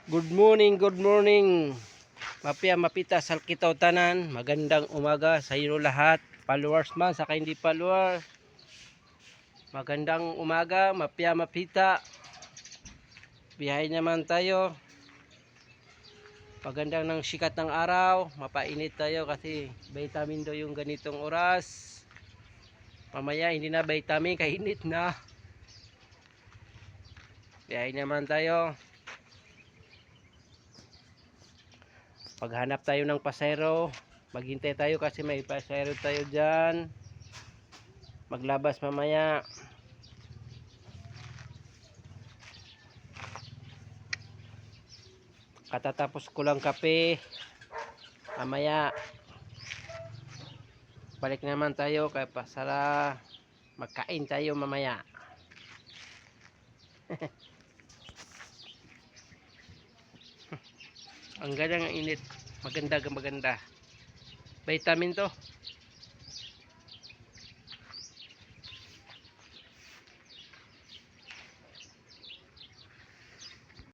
Good morning, good morning. Mapia mapita salkitaw tanan. Magandang umaga sa inyo lahat. Followers man saka hindi followers. Magandang umaga, mapia mapita. Biyahe naman tayo. Pagandang ng sikat ng araw, mapainit tayo kasi vitamin daw yung ganitong oras. Mamaya hindi na vitamin, kainit na. Biyahe naman tayo. Paghanap tayo ng pasero, maghintay tayo kasi may pasero tayo dyan. Maglabas mamaya. Katatapos ko lang kape. Mamaya balik naman tayo kay pasara. Magkain tayo mamaya. Ang ganda ng init. Maganda. Vitamin to.